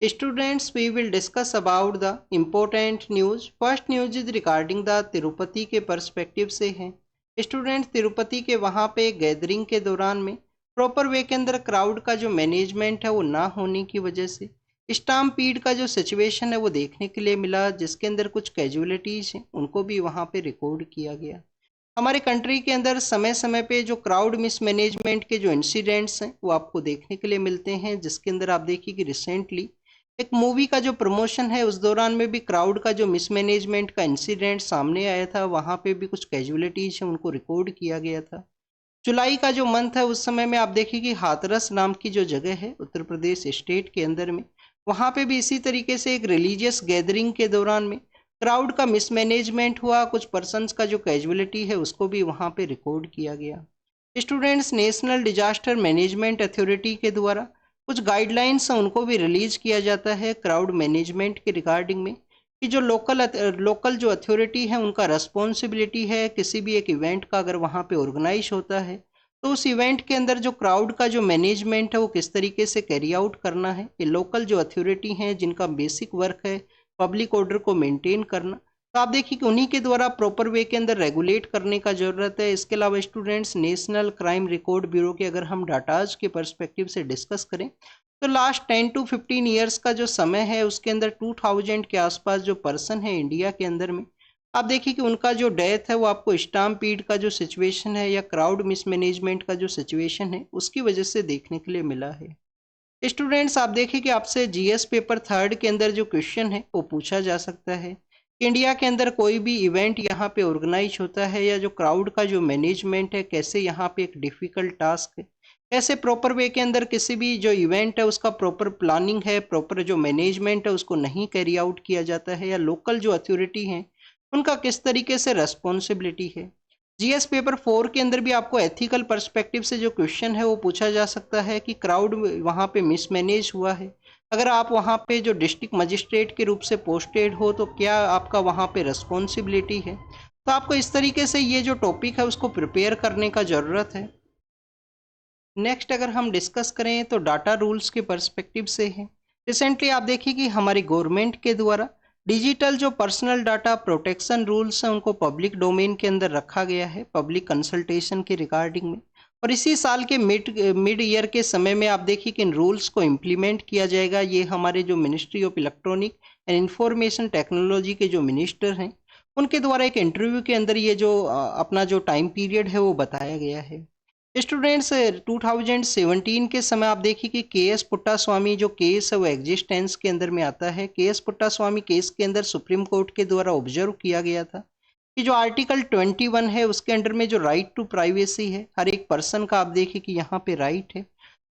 Students, we will discuss about the important news. First news is regarding the Tirupati के perspective से है। Student, Tirupati के वहाँ पे गैदरिंग के दौरान में प्रॉपर वे के अंदर क्राउड का जो मैनेजमेंट है वो ना होने की वजह से स्टाम्पीड का जो सिचुएशन है वो देखने के लिए मिला, जिसके अंदर कुछ कैजुअलिटीज हैं उनको भी वहाँ पे रिकॉर्ड किया गया। हमारे कंट्री के अंदर समय समय पे जो क्राउड मिसमैनेजमेंट के जो इंसिडेंट्स हैं वो आपको देखने के लिए मिलते हैं, जिसके अंदर आप देखिए कि रिसेंटली एक मूवी का जो प्रमोशन है उस दौरान में भी क्राउड का जो मिसमैनेजमेंट का इंसिडेंट सामने आया था, वहाँ पे भी कुछ कैजुअलिटीज है उनको रिकॉर्ड किया गया था। जुलाई का जो मंथ है उस समय में आप देखिए कि हाथरस नाम की जो जगह है उत्तर प्रदेश स्टेट के अंदर में, वहाँ पे भी इसी तरीके से एक रिलीजियस गैदरिंग के दौरान में क्राउड का मिसमैनेजमेंट हुआ, कुछ पर्सनस का जो कैजुअलिटी है उसको भी वहाँ पे रिकॉर्ड किया गया। Students, national disaster management authority के द्वारा कुछ गाइडलाइंस हैं उनको भी रिलीज किया जाता है क्राउड मैनेजमेंट के रिगार्डिंग में, कि जो लोकल जो अथॉरिटी है उनका रिस्पॉन्सिबिलिटी है किसी भी एक इवेंट का अगर वहाँ पे ऑर्गेनाइज होता है तो उस इवेंट के अंदर जो क्राउड का जो मैनेजमेंट है वो किस तरीके से कैरी आउट करना है। ये लोकल जो अथॉरिटी हैं जिनका बेसिक वर्क है पब्लिक ऑर्डर को मेंटेन करना, तो आप देखिए कि उन्हीं के द्वारा प्रॉपर वे के अंदर रेगुलेट करने का ज़रूरत है। इसके अलावा students, national crime record bureau के अगर हम डाटाज के पर्सपेक्टिव से डिस्कस करें तो लास्ट 10 to 15 ईयर्स का जो समय है उसके अंदर 2000 के आसपास जो पर्सन है इंडिया के अंदर में, आप देखिए कि उनका जो डेथ है वो आपको स्टाम्पीड का जो सिचुएशन है या क्राउड मिसमैनेजमेंट का जो सिचुएशन है उसकी वजह से देखने के लिए मिला है। स्टूडेंट्स, आप देखिए कि आपसे जीएस पेपर थर्ड के अंदर जो क्वेश्चन है वो पूछा जा सकता है। इंडिया के अंदर कोई भी इवेंट यहाँ पे ऑर्गेनाइज होता है या जो क्राउड का जो मैनेजमेंट है कैसे यहाँ पे एक डिफिकल्ट टास्क है, कैसे प्रॉपर वे के अंदर किसी भी जो इवेंट है उसका प्रॉपर प्लानिंग है, प्रॉपर जो मैनेजमेंट है उसको नहीं कैरी आउट किया जाता है, या लोकल जो अथॉरिटी है उनका किस तरीके से रेस्पॉन्सिबिलिटी है। जीएस पेपर 4 के अंदर भी आपको एथिकल पर्सपेक्टिव से जो क्वेश्चन है वो पूछा जा सकता है कि क्राउड वहाँ पे मिसमैनेज हुआ है, अगर आप वहाँ पे जो डिस्ट्रिक्ट मजिस्ट्रेट के रूप से पोस्टेड हो तो क्या आपका वहाँ पे रेस्पॉन्सिबिलिटी है। तो आपको इस तरीके से ये जो टॉपिक है उसको प्रिपेयर करने का ज़रूरत है। नेक्स्ट अगर हम डिस्कस करें तो डाटा रूल्स के पर्सपेक्टिव से है। रिसेंटली आप देखिए कि हमारी गवर्नमेंट के द्वारा डिजिटल जो पर्सनल डाटा प्रोटेक्शन रूल्स हैं उनको पब्लिक डोमेन के अंदर रखा गया है पब्लिक कंसल्टेशन के रिगार्डिंग में, और इसी साल के मिड ईयर के समय में आप देखिए कि इन रूल्स को इम्प्लीमेंट किया जाएगा। ये हमारे जो ministry of electronic and information technology के जो मिनिस्टर हैं उनके द्वारा एक इंटरव्यू के अंदर ये जो अपना जो टाइम पीरियड है वो बताया गया है। स्टूडेंट्स, 2017 के समय आप देखिए कि के एस पुट्टास्वामी जो केस है वो एग्जिस्टेंस के अंदर में आता है। के एस पुट्टास्वामी केस के अंदर सुप्रीम कोर्ट के द्वारा ऑब्जर्व किया गया था कि जो आर्टिकल 21 है उसके अंडर में जो राइट टू प्राइवेसी है हर एक पर्सन का, आप देखिए कि यहाँ पे राइट है।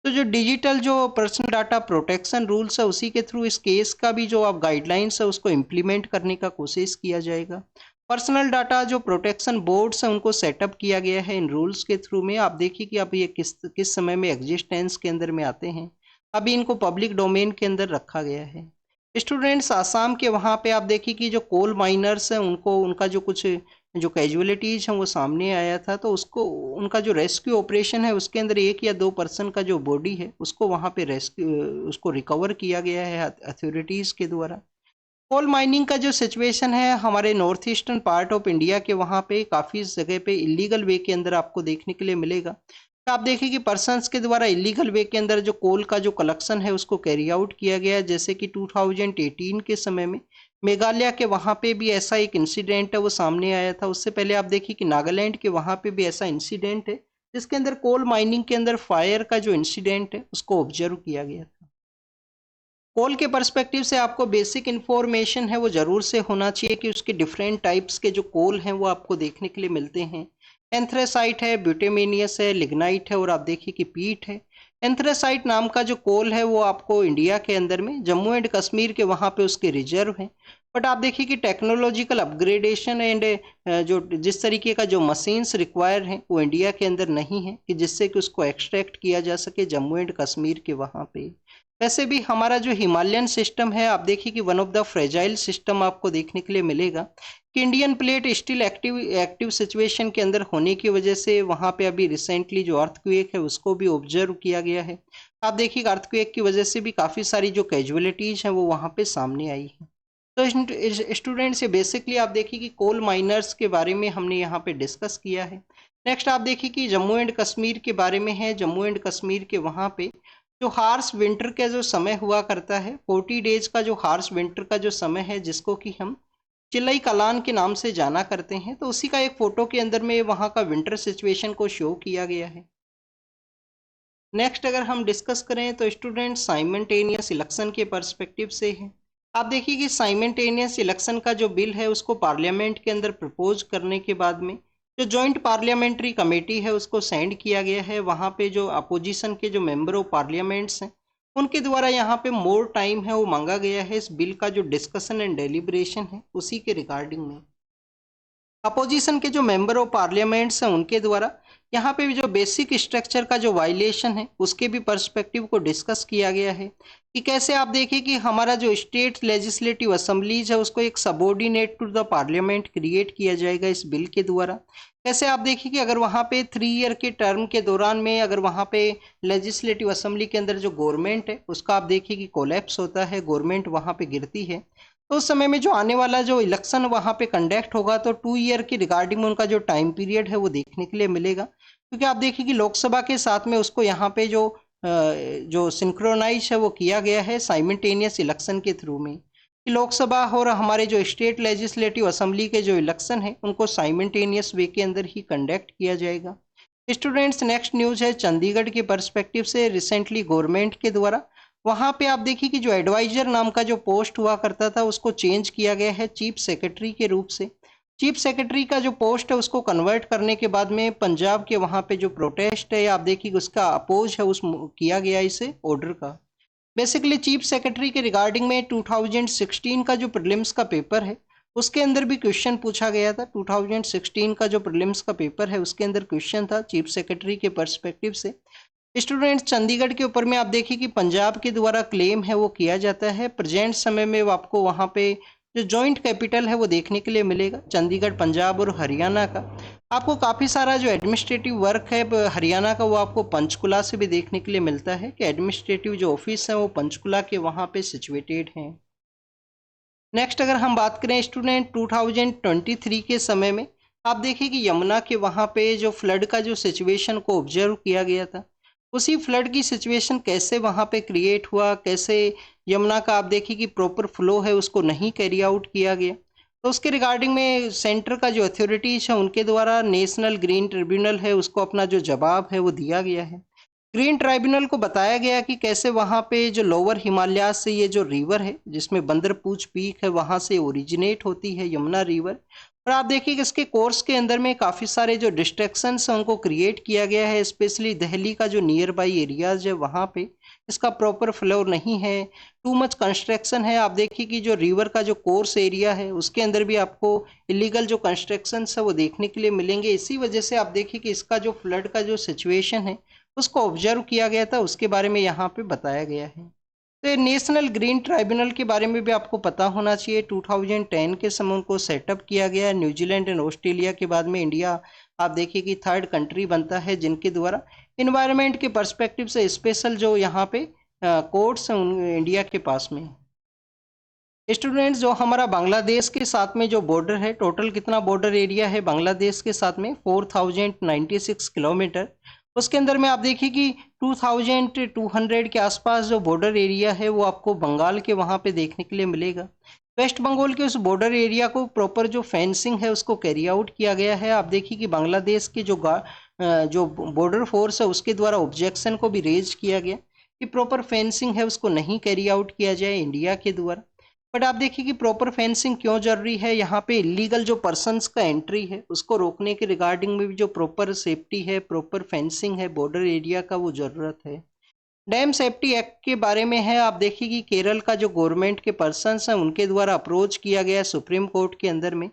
तो जो डिजिटल जो पर्सनल डाटा प्रोटेक्शन रूल्स है उसी के थ्रू इस केस का भी जो आप गाइडलाइंस है उसको इम्प्लीमेंट करने का कोशिश किया जाएगा। पर्सनल डाटा जो प्रोटेक्शन बोर्ड्स हैं उनको सेटअप किया गया है इन रूल्स के थ्रू में। आप देखिए कि अब ये किस समय में एग्जिस्टेंस के अंदर में आते हैं, अभी इनको पब्लिक डोमेन के अंदर रखा गया है। स्टूडेंट्स, आसाम के वहाँ पे आप देखिए कि जो कोल माइनर्स हैं उनको उनका जो कुछ जो कैजुअलिटीज हैं वो सामने आया था, तो उसको उनका जो रेस्क्यू ऑपरेशन है उसके अंदर 1 या 2 पर्सन का जो बॉडी है उसको वहाँ पे रेस्क्यू उसको रिकवर किया गया है अथॉरिटीज़ के द्वारा। कोल माइनिंग का जो सिचुएशन है हमारे north eastern part of India के वहाँ पे काफ़ी जगह पे इलीगल वे के अंदर आपको देखने के लिए मिलेगा। तो आप देखिए कि पर्सन्स के द्वारा इलीगल वे के अंदर जो कोल का जो कलेक्शन है उसको कैरी आउट किया गया है, जैसे कि 2018 के समय में मेघालय के वहाँ पे भी ऐसा एक इंसिडेंट है वो सामने आया था। उससे पहले आप देखिए कि नागालैंड के वहाँ पे भी ऐसा इंसिडेंट है जिसके अंदर कोल माइनिंग के अंदर फायर का जो इंसिडेंट है उसको ऑब्जर्व किया गया था। कोल के पर्सपेक्टिव से आपको बेसिक इन्फॉर्मेशन है वो ज़रूर से होना चाहिए कि उसके डिफरेंट टाइप्स के जो कोल हैं वो आपको देखने के लिए मिलते हैं। एंथ्रेसाइट है, ब्यूटेमेनियस है, लिग्नाइट है और आप देखिए कि पीट है। एंथ्रेसाइट नाम का जो कोल है वो आपको इंडिया के अंदर में जम्मू एंड कश्मीर के वहाँ पे उसके रिजर्व हैं, बट आप देखिए कि टेक्नोलॉजिकल अपग्रेडेशन एंड जो जिस तरीके का जो मशीन्स रिक्वायर हैं वो इंडिया के अंदर नहीं है कि जिससे कि उसको एक्सट्रैक्ट किया जा सके जम्मू एंड कश्मीर के वहाँ पे। वैसे भी हमारा जो हिमालयन सिस्टम है आप देखिए कि one of the fragile system आपको देखने के लिए मिलेगा कि Indian plate still active situation के अंदर होने की वजह से वहाँ पे अभी रिसेंटली जो अर्थक्वेक है उसको भी ऑब्जर्व किया गया है। आप देखिए अर्थक्वेक की वजह से भी काफ़ी सारी जो कैजुअलिटीज़ हैं वो वहाँ पे सामने आई है। तो स्टूडेंट्स ये बेसिकली आप देखिए कि कोल माइनर्स के बारे में हमने यहाँ पे डिस्कस किया है। नेक्स्ट आप देखिए कि जम्मू एंड कश्मीर के बारे में है। जम्मू एंड कश्मीर के वहाँ पे जो हार्श विंटर का जो समय हुआ करता है 40 डेज का जो हार्श विंटर का जो समय है जिसको कि हम चिल्लई कलान के नाम से जाना करते हैं, तो उसी का एक फोटो के अंदर में वहाँ का विंटर सिचुएशन को शो किया गया है। नेक्स्ट अगर हम डिस्कस करें तो स्टूडेंट साइमल्टेनियस इलेक्शन के पर्सपेक्टिव से है। आप देखिए कि साइमल्टेनियस इलेक्शन का जो बिल है उसको पार्लियामेंट के अंदर प्रपोज करने के बाद में जो जॉइंट पार्लियामेंट्री कमेटी है उसको सेंड किया गया है। वहाँ पे जो अपोजिशन के जो मेंबर ऑफ पार्लियामेंट्स हैं उनके द्वारा यहाँ पे मोर टाइम है वो मांगा गया है इस बिल का जो डिस्कशन एंड डेलिब्रेशन है उसी के रिगार्डिंग में। अपोजिशन के जो मेंबर ऑफ पार्लियामेंट्स हैं उनके द्वारा यहाँ पे भी जो बेसिक स्ट्रक्चर का जो वायलेशन है उसके भी पर्सपेक्टिव को डिस्कस किया गया है कि कैसे आप देखिए कि हमारा जो स्टेट लेजिस्लेटिव असेंबलीज है उसको एक subordinate to the parliament create किया जाएगा इस बिल के द्वारा। कैसे आप देखिए कि अगर वहाँ पे 3 ईयर के टर्म के दौरान में अगर वहाँ पे लेजिस्लेटिव असेंबली के अंदर जो गवर्नमेंट है उसका आप देखिए कि कोलैप्स होता है, गवर्नमेंट वहाँ पे गिरती है, तो उस समय में जो आने वाला जो इलेक्शन वहाँ पे कंडक्ट होगा तो 2 ईयर की रिगार्डिंग उनका जो टाइम पीरियड है वो देखने के लिए मिलेगा। क्योंकि आप देखिए कि लोकसभा के साथ में उसको यहाँ पे जो सिंक्रोनाइज है वो किया गया है साइमल्टेनियस इलेक्शन के थ्रू में कि लोकसभा और हमारे जो स्टेट लेजिस्लेटिव असेंबली के जो इलेक्शन है उनको साइमल्टेनियस वे के अंदर ही कंडक्ट किया जाएगा। स्टूडेंट्स नेक्स्ट न्यूज़ है चंडीगढ़ के पर्सपेक्टिव से। रिसेंटली गवर्नमेंट के द्वारा वहाँ पे आप देखिए कि जो एडवाइजर नाम का जो पोस्ट हुआ करता था उसको चेंज किया गया है चीफ सेक्रेटरी के रूप से। चीफ सेक्रेटरी का जो पोस्ट है उसको कन्वर्ट करने के बाद में पंजाब के वहाँ पे जो प्रोटेस्ट है आप देखिए उसका अपोज है उस किया गया इसे ऑर्डर का। बेसिकली चीफ सेक्रेटरी के रिगार्डिंग में 2016 का जो प्रीलिम्स का पेपर है उसके अंदर भी क्वेश्चन पूछा गया था। 2016 का जो प्रीलिम्स का पेपर है उसके अंदर क्वेश्चन था चीफ सेक्रेटरी के पर्सपेक्टिव से। स्टूडेंट्स चंडीगढ़ के ऊपर में आप देखिए कि पंजाब के द्वारा क्लेम है वो किया जाता है। प्रेजेंट समय में आपको वहाँ पे जो जॉइंट कैपिटल है वो देखने के लिए मिलेगा चंडीगढ़ पंजाब और हरियाणा का। आपको काफ़ी सारा जो एडमिनिस्ट्रेटिव वर्क है हरियाणा का वो आपको पंचकुला से भी देखने के लिए मिलता है कि एडमिनिस्ट्रेटिव जो ऑफिस है वो पंचकुला के वहाँ पे सिचुएटेड हैं। नेक्स्ट अगर हम बात करें स्टूडेंट 2023 के समय में आप देखिए कि यमुना के वहाँ पे जो फ्लड का जो सिचुएशन को ऑब्जर्व किया गया था उसी फ्लड की सिचुएशन कैसे वहाँ पे क्रिएट हुआ, कैसे यमुना का आप देखिए कि प्रॉपर फ्लो है उसको नहीं कैरी आउट किया गया। तो उसके रिगार्डिंग में सेंटर का जो अथॉरिटीज़ है उनके द्वारा नेशनल ग्रीन ट्रिब्यूनल है उसको अपना जो जवाब है वो दिया गया है। ग्रीन ट्राइब्यूनल को बताया गया कि कैसे वहाँ पे जो लोअर हिमालयाज से ये जो रिवर है जिसमें बंदरपूछ पीक है वहाँ से ओरिजिनेट होती है यमुना रिवर। और आप देखिए कि इसके कोर्स के अंदर में काफ़ी सारे जो डिस्ट्रैक्शंस हैं उनको क्रिएट किया गया है। स्पेशली दिल्ली का जो नियर बाई एरियाज है वहाँ पे इसका प्रॉपर फ्लो नहीं है, टू मच कंस्ट्रक्शन है। आप देखिए कि जो रिवर का जो कोर्स एरिया है उसके अंदर भी आपको इलीगल जो कंस्ट्रक्शंस है वो देखने के लिए मिलेंगे। इसी वजह से आप देखिए कि इसका जो फ्लड का जो सिचुएशन है उसको ऑब्जर्व किया गया था, उसके बारे में यहाँ पे बताया गया है। तो नेशनल ग्रीन ट्राइब्यूनल के बारे में भी आपको पता होना चाहिए। 2010 के समय उनको सेटअप किया गया है। न्यूजीलैंड एंड ऑस्ट्रेलिया के बाद में इंडिया आप देखिए कि थर्ड कंट्री बनता है जिनके द्वारा इन्वायरमेंट के पर्सपेक्टिव से स्पेशल जो यहाँ पे कोर्ट्स हैं इंडिया के पास में। स्टूडेंट्स जो हमारा बांग्लादेश के साथ में जो बॉर्डर है, टोटल कितना बॉर्डर एरिया है बांग्लादेश के साथ में 4096 किलोमीटर। उसके अंदर में आप देखिए कि 2200 के आसपास जो बॉर्डर एरिया है वो आपको बंगाल के वहाँ पे देखने के लिए मिलेगा। वेस्ट बंगाल के उस बॉर्डर एरिया को प्रॉपर जो फेंसिंग है उसको कैरी आउट किया गया है। आप देखिए कि बांग्लादेश के जो बॉर्डर फोर्स है उसके द्वारा ऑब्जेक्शन को भी रेज किया गया कि प्रॉपर फेंसिंग है उसको नहीं कैरी आउट किया जाए इंडिया के द्वारा। बट आप देखिए कि प्रॉपर फेंसिंग क्यों जरूरी है, यहाँ पे इलीगल जो पर्सन्स का एंट्री है उसको रोकने के रिगार्डिंग में भी जो प्रॉपर सेफ्टी है, प्रॉपर फेंसिंग है बॉर्डर एरिया का वो ज़रूरत है। डैम सेफ्टी एक्ट के बारे में है। आप देखिए कि केरल का जो गवर्नमेंट के पर्सन्स हैं उनके द्वारा अप्रोच किया गया सुप्रीम कोर्ट के अंदर में।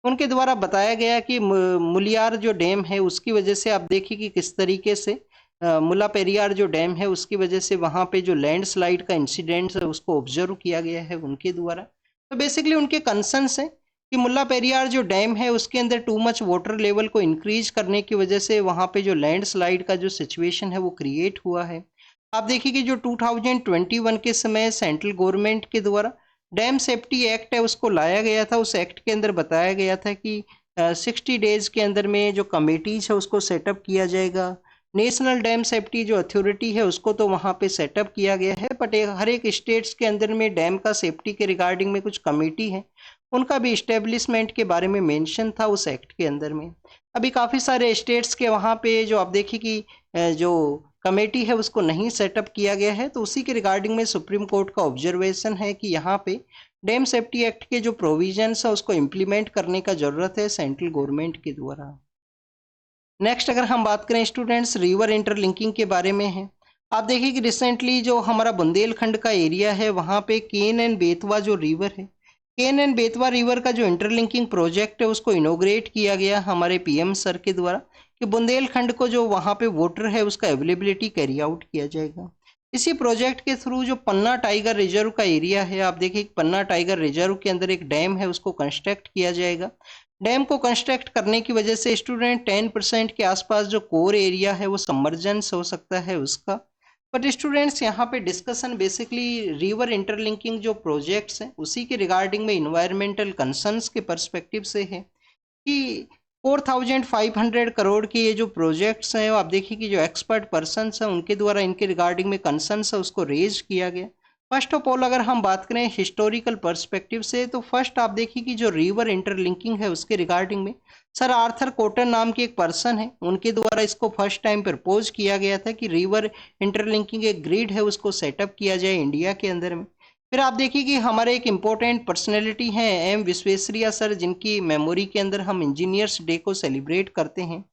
उनके द्वारा बताया गया कि मुलियार जो डैम है उसकी वजह से आप देखिए कि किस तरीके से मुला पेरियार जो डैम है उसकी वजह से वहाँ पे जो लैंडस्लाइड का इंसिडेंट है उसको ऑब्जर्व किया गया है उनके द्वारा। तो बेसिकली उनके कंसर्न्स हैं कि मुल्ला पेरियार जो डैम है उसके अंदर टू मच वाटर लेवल को इंक्रीज करने की वजह से वहाँ पे जो लैंडस्लाइड का जो सिचुएशन है वो क्रिएट हुआ है। आप देखिए कि जो 2021 के समय सेंट्रल गवर्नमेंट के द्वारा डैम सेफ्टी एक्ट है उसको लाया गया था। उस एक्ट के अंदर बताया गया था कि 60 डेज के अंदर में जो कमेटीज है उसको सेटअप किया जाएगा। नेशनल डैम सेफ्टी जो अथॉरिटी है उसको तो वहाँ पे सेटअप किया गया है, बट हर एक स्टेट्स के अंदर में डैम का सेफ्टी के रिगार्डिंग में कुछ कमेटी है उनका भी इस्टेब्लिशमेंट के बारे में मेंशन था उस एक्ट के अंदर में। अभी काफ़ी सारे स्टेट्स के वहाँ पे जो आप देखिए कि जो कमेटी है उसको नहीं सेटअप किया गया है, तो उसी के रिगार्डिंग में सुप्रीम कोर्ट का ऑब्जर्वेशन है कि यहाँ पे डैम सेफ्टी एक्ट के जो प्रोविजंस है उसको इम्प्लीमेंट करने का ज़रूरत है सेंट्रल गवर्नमेंट के द्वारा। नेक्स्ट अगर हम बात करें स्टूडेंट्स रिवर इंटरलिंकिंग के बारे में है। आप देखिए कि रिसेंटली जो हमारा बुंदेलखंड का एरिया है वहाँ पे केन एंड बेतवा जो रिवर है, केन एंड बेतवा रिवर का जो इंटरलिंकिंग प्रोजेक्ट है उसको इनोग्रेट किया गया हमारे पीएम सर के द्वारा कि बुंदेलखंड को जो वहाँ पे वाटर है उसका अवेलेबिलिटी कैरी आउट किया जाएगा। इसी प्रोजेक्ट के थ्रू जो पन्ना टाइगर रिजर्व का एरिया है, आप देखिए पन्ना टाइगर रिजर्व के अंदर एक डैम है उसको कंस्ट्रक्ट किया जाएगा। डैम को कंस्ट्रक्ट करने की वजह से स्टूडेंट 10% के आसपास जो कोर एरिया है वो सबमर्जेंस हो सकता है उसका। बट स्टूडेंट्स यहाँ पे डिस्कशन बेसिकली रिवर इंटरलिंकिंग जो प्रोजेक्ट्स हैं उसी के रिगार्डिंग में इन्वायरमेंटल कंसर्न्स के पर्सपेक्टिव से है कि 4500 करोड़ के ये जो प्रोजेक्ट्स हैं आप देखिए कि जो एक्सपर्ट पर्सन्स हैं उनके द्वारा इनके रिगार्डिंग में कंसर्न्स है उसको रेज किया गया। फर्स्ट ऑफ ऑल अगर हम बात करें हिस्टोरिकल पर्सपेक्टिव से तो फर्स्ट आप देखिए कि जो रिवर इंटरलिंकिंग है उसके रिगार्डिंग में सर आर्थर कॉटन नाम के एक पर्सन है उनके द्वारा इसको फर्स्ट टाइम प्रपोज किया गया था कि रिवर इंटरलिंकिंग एक ग्रिड है उसको सेटअप किया जाए इंडिया के अंदर में। फिर आप देखिए कि हमारे एक इम्पोर्टेंट पर्सनैलिटी हैं एम विश्वेश्वरैया सर, जिनकी मेमोरी के अंदर हम इंजीनियर्स डे को सेलिब्रेट करते हैं।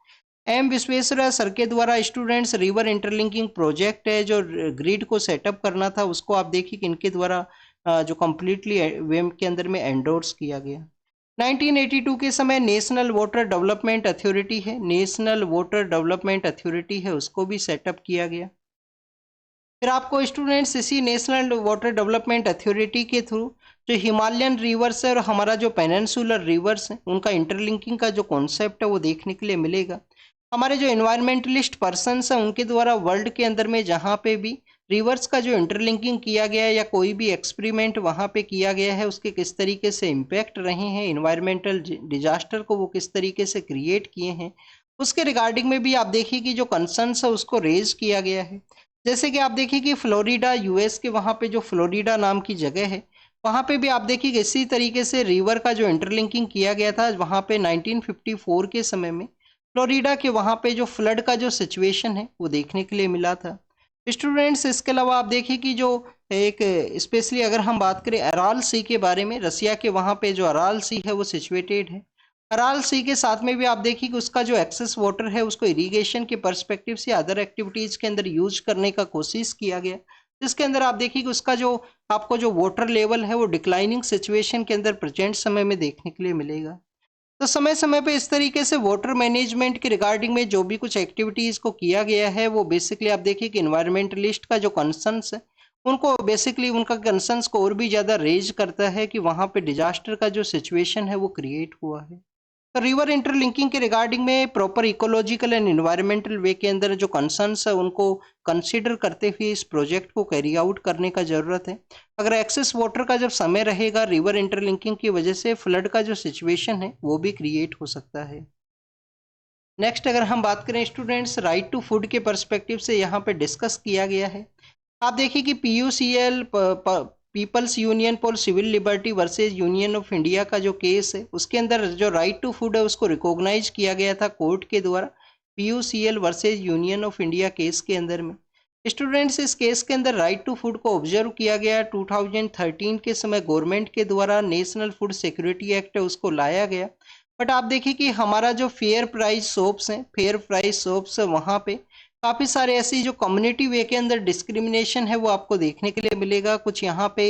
एम विश्वेश्वरैया सर के द्वारा स्टूडेंट्स रिवर इंटरलिंकिंग प्रोजेक्ट है जो ग्रिड को सेटअप करना था उसको आप देखिए कि इनके द्वारा जो कम्प्लीटली वेम के अंदर में एंडोर्स किया गया। 1982 के समय नेशनल वाटर डेवलपमेंट अथॉरिटी है, नेशनल वाटर डेवलपमेंट अथॉरिटी है उसको भी सेटअप किया गया। फिर आपको स्टूडेंट्स इसी नेशनल वाटर डेवलपमेंट अथॉरिटी के थ्रू जो हिमालयन रिवर्स है और हमारा जो पेनिनसुलर रिवर्स है उनका इंटरलिंकिंग का जो कॉन्सेप्ट है वो देखने के लिए मिलेगा। हमारे जो इन्वायरमेंटलिस्ट पर्सन्स हैं उनके द्वारा वर्ल्ड के अंदर में जहाँ पे भी रिवर्स का जो इंटरलिंकिंग किया गया है या कोई भी एक्सपेरिमेंट वहाँ पे किया गया है उसके किस तरीके से इम्पैक्ट रहे हैं, इन्वायरमेंटल डिजास्टर को वो किस तरीके से क्रिएट किए हैं, उसके रिगार्डिंग में भी आप देखिए कि जो कंसर्न्स है उसको रेज किया गया है। जैसे कि आप देखिए कि फ्लोरिडा यूएस के वहाँ पे जो फ्लोरिडा नाम की जगह है वहाँ पे भी आप देखिए कि इसी तरीके से रिवर का जो इंटरलिंकिंग किया गया था वहाँ पे 1954 के समय में फ्लोरिडा के वहाँ पे जो फ्लड का जो सिचुएशन है वो देखने के लिए मिला था। स्टूडेंट्स इसके अलावा आप देखिए कि जो एक स्पेशली अगर हम बात करें अराल सी के बारे में, रसिया के वहाँ पे जो अराल सी है वो सिचुएटेड है। अराल सी के साथ में भी आप देखिए कि उसका जो एक्सेस वाटर है उसको इरिगेशन के पर्सपेक्टिव से अदर एक्टिविटीज के अंदर यूज करने का कोशिश किया गया, जिसके अंदर आप देखिए कि उसका जो आपको जो वाटर लेवल है वो डिक्लाइनिंग सिचुएशन के अंदर प्रेजेंट समय में देखने के लिए मिलेगा। तो समय समय पे इस तरीके से वाटर मैनेजमेंट के रिगार्डिंग में जो भी कुछ एक्टिविटीज को किया गया है वो बेसिकली आप देखिए कि इन्वायरमेंटलिस्ट का जो कंसर्न्स है उनको बेसिकली उनका कंसर्न्स को और भी ज़्यादा रेज करता है कि वहाँ पे डिजास्टर का जो सिचुएशन है वो क्रिएट हुआ है। तो रिवर इंटरलिंकिंग के रिगार्डिंग में प्रॉपर इकोलॉजिकल एंड इन्वायरमेंटल वे के अंदर जो कंसर्न्स है उनको कंसीडर करते हुए इस प्रोजेक्ट को कैरी आउट करने का ज़रूरत है। अगर एक्सेस वाटर का जब समय रहेगा रिवर इंटरलिंकिंग की वजह से फ्लड का जो सिचुएशन है वो भी क्रिएट हो सकता है। नेक्स्ट अगर हम बात करें स्टूडेंट्स राइट टू फूड के पर्सपेक्टिव से यहाँ पे डिस्कस किया गया है। आप देखिए कि PUCL people's union for civil liberty versus union of India का जो केस है उसके अंदर जो राइट टू फूड है उसको रिकॉग्नाइज किया गया था कोर्ट के द्वारा PUCL versus union of India case के अंदर में। स्टूडेंट्स इस केस के अंदर राइट टू फूड को ऑब्जर्व किया गया 2013 के समय गवर्नमेंट के द्वारा नेशनल फूड सिक्योरिटी एक्ट है उसको लाया गया। बट आप देखिए कि हमारा जो फेयर प्राइस शॉप्स हैं, फेयर प्राइस शॉप्स वहाँ पे काफ़ी सारे ऐसी जो कम्युनिटी वे के अंदर डिस्क्रिमिनेशन है वो आपको देखने के लिए मिलेगा। कुछ यहाँ पे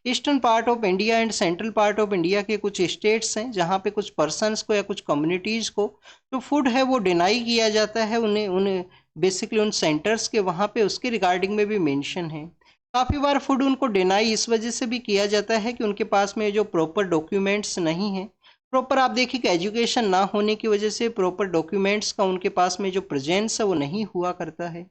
eastern part of India and central part of India के कुछ स्टेट्स हैं जहाँ पे कुछ पर्सनस को या कुछ कम्युनिटीज़ को जो फूड है वो डिनाई किया जाता है, उन्हें उन्हें बेसिकली उन सेंटर्स के वहाँ पे उसके रिगार्डिंग में भी मेंशन है। काफ़ी बार फूड उनको डिनाई इस वजह से भी किया जाता है कि उनके पास में जो प्रॉपर डॉक्यूमेंट्स नहीं है, प्रॉपर आप देखिए कि एजुकेशन ना होने की वजह से प्रॉपर डॉक्यूमेंट्स का उनके पास में जो प्रेजेंस है वो नहीं हुआ करता है।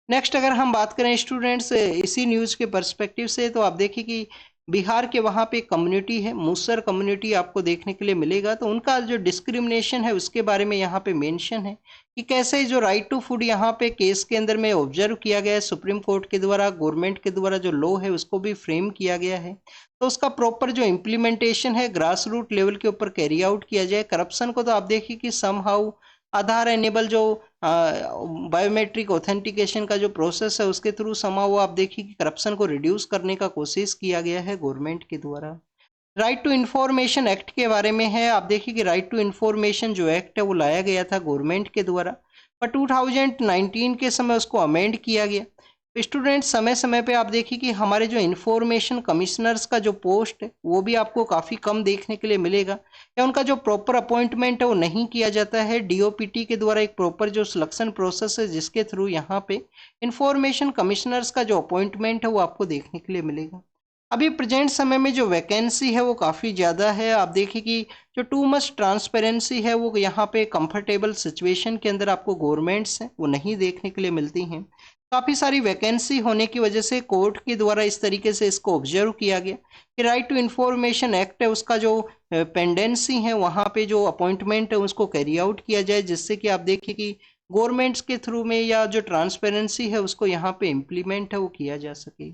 नेक्स्ट अगर हम बात करें स्टूडेंट्स इसी न्यूज़ के पर्सपेक्टिव से, तो आप देखिए कि बिहार के वहाँ पे कम्युनिटी है, मुसर कम्युनिटी आपको देखने के लिए मिलेगा। तो उनका जो डिस्क्रिमिनेशन है उसके बारे में यहाँ पे मेंशन है कि कैसे जो राइट टू फूड यहाँ पे केस के अंदर में ऑब्जर्व किया गया है सुप्रीम कोर्ट के द्वारा, गवर्नमेंट के द्वारा जो लॉ है उसको भी फ्रेम किया गया है। तो उसका प्रॉपर जो इम्प्लीमेंटेशन है ग्रास रूट लेवल के ऊपर कैरी आउट किया जाए। करप्शन को तो आप देखिए कि सम हाउ आधार एनेबल जो बायोमेट्रिक ऑथेंटिकेशन का जो प्रोसेस है उसके थ्रू समाओ आप देखिए कि करप्शन को रिड्यूस करने का कोशिश किया गया है गवर्नमेंट के द्वारा। राइट टू इन्फॉर्मेशन एक्ट के बारे में है, आप देखिए कि राइट टू इन्फॉर्मेशन जो एक्ट है वो लाया गया था गवर्नमेंट के द्वारा, पर 2019 के समय उसको अमेंड किया गया। स्टूडेंट समय समय पे आप देखिए कि हमारे जो इन्फॉर्मेशन कमिश्नर्स का जो पोस्ट है वो भी आपको काफ़ी कम देखने के लिए मिलेगा, या उनका जो प्रॉपर अपॉइंटमेंट है वो नहीं किया जाता है। डीओपीटी के द्वारा एक प्रॉपर जो सिलेक्शन प्रोसेस है जिसके थ्रू यहाँ पे इन्फॉर्मेशन कमिश्नर्स का जो अपॉइंटमेंट है वो आपको देखने के लिए मिलेगा। अभी प्रेजेंट समय में जो वैकेंसी है वो काफ़ी ज़्यादा है। आप देखिए कि जो टू मच ट्रांसपेरेंसी है वो यहाँ पे कंफर्टेबल सिचुएशन के अंदर आपको गवर्नमेंट्स हैं वो नहीं देखने के लिए मिलती हैं। काफ़ी सारी वैकेंसी होने की वजह से कोर्ट के द्वारा इस तरीके से इसको ऑब्जर्व किया गया कि राइट टू इन्फॉर्मेशन एक्ट है उसका जो पेंडेंसी है वहाँ पे जो अपॉइंटमेंट है उसको कैरी आउट किया जाए, जिससे कि आप देखिए कि गवर्नमेंट्स के थ्रू में या जो ट्रांसपेरेंसी है उसको यहाँ पे इम्प्लीमेंट है वो किया जा सके।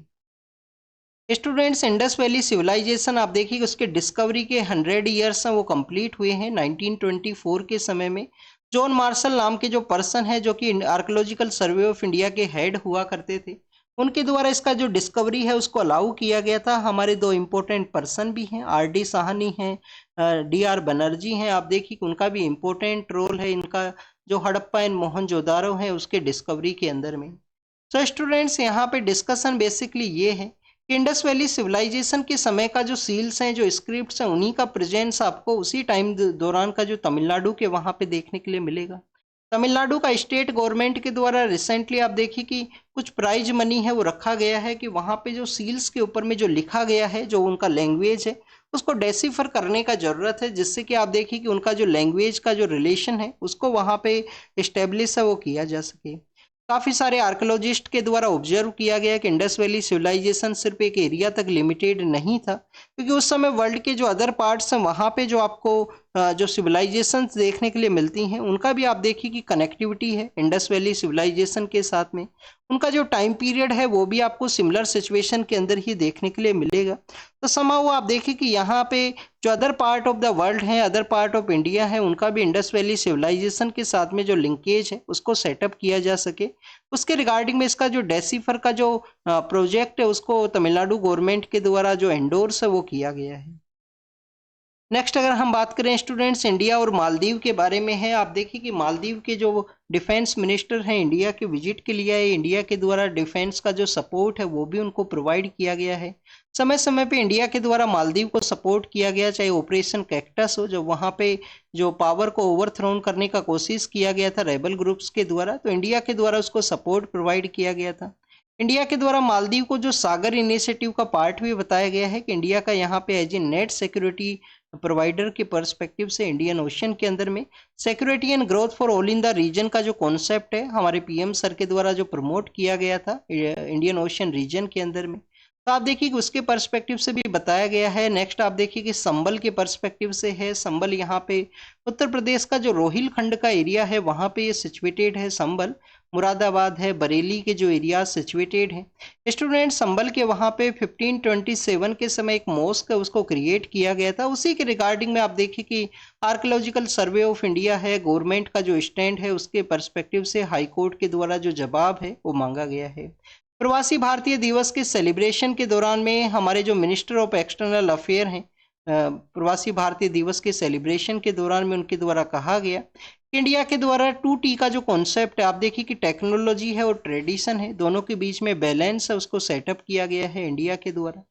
स्टूडेंट्स इंडस वैली सिविलाइजेशन आप देखिए उसके डिस्कवरी के 100 ईयर्स हैं वो कंप्लीट हुए हैं 1924 के समय में। जॉन मार्शल नाम के जो पर्सन है जो कि आर्कोलॉजिकल सर्वे ऑफ इंडिया के हेड हुआ करते थे, उनके द्वारा इसका जो डिस्कवरी है उसको अलाउ किया गया था। हमारे दो इम्पोर्टेंट पर्सन भी हैं, आर.डी. साहनी हैं, डी.आर. बनर्जी हैं। आप देखिए कि उनका भी इम्पोर्टेंट रोल है इनका जो हड़प्पा एंड मोहनजोदारो है उसके डिस्कवरी के अंदर में। सो स्टूडेंट्स यहाँ पे डिस्कशन बेसिकली ये है कि इंडस वैली सिविलाइजेशन के समय का जो सील्स हैं जो स्क्रिप्ट्स हैं उन्हीं का प्रेजेंस आपको उसी टाइम दौरान का जो तमिलनाडु के वहाँ पे देखने के लिए मिलेगा। तमिलनाडु का स्टेट गवर्नमेंट के द्वारा रिसेंटली आप देखिए कि कुछ प्राइज मनी है वो रखा गया है कि वहाँ पे जो सील्स के ऊपर में जो लिखा गया है जो उनका लैंग्वेज है उसको डेसिफर करने का ज़रूरत है, जिससे कि आप देखिए कि उनका जो लैंग्वेज का जो रिलेशन है उसको वहाँ पे इस्टेब्लिश है वो किया जा सके। काफ़ी सारे आर्कोलॉजिस्ट के द्वारा ऑब्जर्व किया गया कि इंडस वैली सिविलाइजेशन सिर्फ एक एरिया तक लिमिटेड नहीं था, क्योंकि उस समय वर्ल्ड के जो अदर पार्ट्स हैं वहाँ पे जो आपको जो सिविलाइजेशन देखने के लिए मिलती हैं उनका भी आप देखिए कि कनेक्टिविटी है इंडस वैली सिविलाइजेशन के साथ में। उनका जो टाइम पीरियड है वो भी आपको सिमिलर सिचुएशन के अंदर ही देखने के लिए मिलेगा। तो समाओ आप देखिए कि यहाँ पे जो other part of the world है, अदर पार्ट ऑफ इंडिया है, उनका भी इंडस वैली सिविलाइजेशन के साथ में जो लिंकेज है उसको सेटअप किया जा सके, उसके रिगार्डिंग में इसका जो डेसिफर का जो प्रोजेक्ट है उसको तमिलनाडु गवर्नमेंट के द्वारा जो एंडोर्स है वो किया गया है। नेक्स्ट अगर हम बात करें स्टूडेंट्स इंडिया और मालदीव के बारे में है, आप देखिए कि मालदीव के जो डिफेंस मिनिस्टर हैं इंडिया के विजिट के लिए आए। इंडिया के द्वारा डिफेंस का जो सपोर्ट है वो भी उनको प्रोवाइड किया गया है। समय समय पे इंडिया के द्वारा मालदीव को सपोर्ट किया गया, चाहे ऑपरेशन कैक्टस हो जब वहाँ पे जो पावर को ओवरथ्रोन करने का कोशिश किया गया था रेबल ग्रुप्स के द्वारा, तो इंडिया के द्वारा उसको सपोर्ट प्रोवाइड किया गया था। इंडिया के द्वारा मालदीव को जो सागर इनिशिएटिव का पार्ट भी बताया गया है कि इंडिया का यहाँ पे as a net security provider के पर्सपेक्टिव से इंडियन ओशन के अंदर में security and growth for all in the region का जो कॉन्सेप्ट है हमारे पीएम सर के द्वारा जो प्रमोट किया गया था इंडियन ओशन रीजन के अंदर में, तो आप देखिए कि उसके पर्सपेक्टिव से भी बताया गया है। नेक्स्ट आप देखिए कि संबल के पर्सपेक्टिव से है। संबल यहाँ पे उत्तर प्रदेश का जो रोहिलखंड का एरिया है वहाँ पे ये सिचुएटेड है। संबल मुरादाबाद है, बरेली के जो एरिया सिचुएटेड है। स्टूडेंट संबल के वहाँ पे 1527 के समय एक मॉस्क है उसको क्रिएट किया गया था। उसी के रिगार्डिंग में आप देखिए कि आर्कोलॉजिकल सर्वे ऑफ इंडिया है, गवर्नमेंट का जो स्टैंड है उसके पर्सपेक्टिव से हाई कोर्ट के द्वारा जो जवाब है वो मांगा गया है। प्रवासी भारतीय दिवस के सेलिब्रेशन के दौरान में हमारे जो मिनिस्टर ऑफ एक्सटर्नल अफेयर हैं प्रवासी भारतीय दिवस के सेलिब्रेशन के दौरान में उनके द्वारा कहा गया इंडिया के द्वारा 2T का जो कॉन्सेप्ट है, आप देखिए कि टेक्नोलॉजी है और ट्रेडिशन है, दोनों के बीच में बैलेंस है, उसको सेटअप किया गया है इंडिया के द्वारा।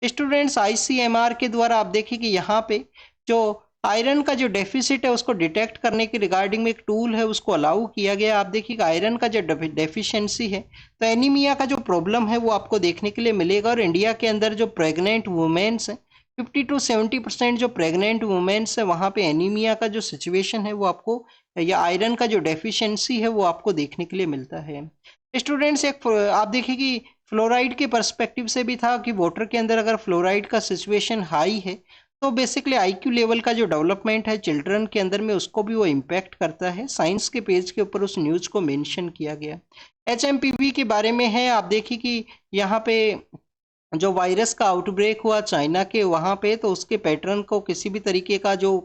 स्टूडेंट्स ICMR के द्वारा आप देखिए कि यहाँ पे जो आयरन का जो डेफिसिट है उसको डिटेक्ट करने के रिगार्डिंग में एक टूल है, उसको अलाउ किया गया। आप देखिए कि आयरन का जो डेफिशिएंसी है, तो एनीमिया का जो प्रॉब्लम है वो आपको देखने के लिए मिलेगा। और इंडिया के अंदर जो प्रेग्नेंट वुमेन्स हैं, 50 to 70% जो प्रेग्नेंट वुमेन्स है, वहाँ पे एनीमिया का जो सिचुएशन है वो आपको, या आयरन का जो डेफिशिएंसी है वो आपको देखने के लिए मिलता है। स्टूडेंट्स एक आप देखिए कि फ्लोराइड के पर्सपेक्टिव से भी था कि वाटर के अंदर अगर फ्लोराइड का सिचुएशन हाई है तो बेसिकली IQ लेवल का जो डेवलपमेंट है चिल्ड्रन के अंदर में, उसको भी वो इम्पैक्ट करता है। साइंस के पेज के ऊपर उस न्यूज़ को मेंशन किया गया। HMPV के बारे में है, आप देखिए कि यहाँ पे जो वायरस का आउटब्रेक हुआ चाइना के वहाँ पे, तो उसके पैटर्न को किसी भी तरीके का जो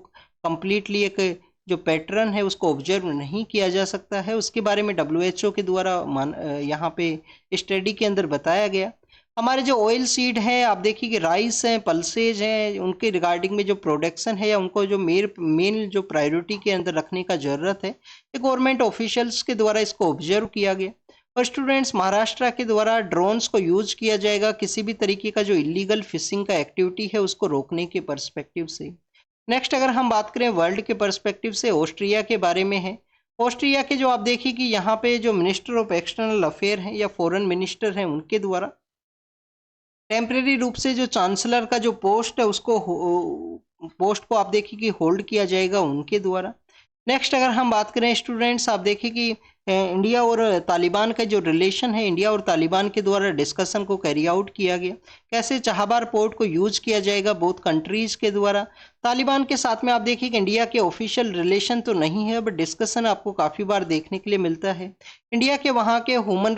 कंप्लीटली एक जो पैटर्न है उसको ऑब्जर्व नहीं किया जा सकता है। उसके बारे में WHO के द्वारा यहाँ पे स्टडी के अंदर बताया गया। हमारे जो ऑयल सीड है, आप देखिए कि राइस हैं, पल्सेज हैं, उनके रिगार्डिंग में जो प्रोडक्शन है या उनको जो मेन जो प्रायोरिटी के अंदर रखने का ज़रूरत है, ये गवर्नमेंट ऑफिशियल्स के द्वारा इसको ऑब्जर्व किया गया। और स्टूडेंट्स महाराष्ट्र के द्वारा ड्रोन्स को यूज किया जाएगा किसी भी तरीके का जो इलीगल फिशिंग का एक्टिविटी है उसको रोकने के पर्सपेक्टिव से। नेक्स्ट अगर हम बात करें वर्ल्ड के पर्सपेक्टिव से, ऑस्ट्रिया के बारे में है। ऑस्ट्रिया के जो आप देखिए कि यहाँ पे जो मिनिस्टर ऑफ एक्सटर्नल अफेयर हैं या फॉरेन मिनिस्टर हैं, उनके द्वारा टेम्परेरी रूप से जो चांसलर का जो पोस्ट है उसको पोस्ट को आप देखिए कि होल्ड किया जाएगा उनके द्वारा। नेक्स्ट अगर हम बात करें स्टूडेंट्स, आप देखिए कि इंडिया और तालिबान का जो रिलेशन है, इंडिया और तालिबान के द्वारा डिस्कशन को कैरी आउट किया गया। कैसे चाहबार पोर्ट को यूज किया जाएगा बोथ कंट्रीज के द्वारा। तालिबान के साथ में आप देखिए कि इंडिया के ऑफिशियल रिलेशन तो नहीं है, बट डिस्कशन आपको काफ़ी बार देखने के लिए मिलता है। इंडिया के वहाँ के ह्यूमन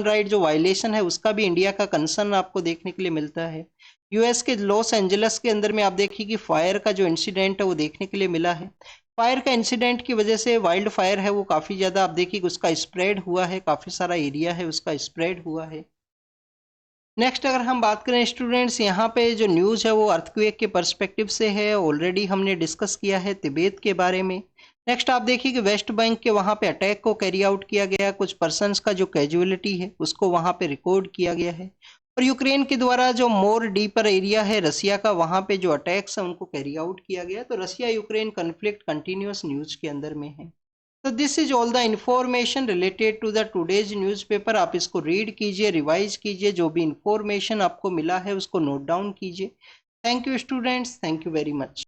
राइट जो वायलेशन है उसका भी इंडिया का कंसर्न आपको देखने के लिए मिलता है। US के लॉस एंजल्स के अंदर में आप देखिए कि फायर का जो इंसिडेंट है वो देखने के लिए मिला है। फायर का इंसिडेंट की वजह से वाइल्ड फायर है वो काफ़ी ज़्यादा आप देखिए उसका स्प्रेड हुआ है, काफ़ी सारा एरिया है उसका स्प्रेड हुआ है। नेक्स्ट अगर हम बात करें स्टूडेंट्स, यहाँ पे जो न्यूज़ है वो अर्थक्वेक के पर्सपेक्टिव से है, ऑलरेडी हमने डिस्कस किया है तिब्बत के बारे में। नेक्स्ट आप देखिए कि वेस्ट बैंक के वहाँ पे अटैक को कैरी आउट किया गया, कुछ पर्सन्स का जो कैजुअलिटी है उसको वहाँ पे रिकॉर्ड किया गया है। और यूक्रेन के द्वारा जो मोर डीपर एरिया है रसिया का, वहाँ पे जो अटैक्स है उनको कैरी आउट किया गया। तो Russia Ukraine conflict continues news के अंदर में है। तो this is all the information related to the today's newspaper. आप इसको रीड कीजिए, रिवाइज कीजिए, जो भी इंफॉर्मेशन आपको मिला है उसको नोट डाउन कीजिए। Thank you students, thank you very much.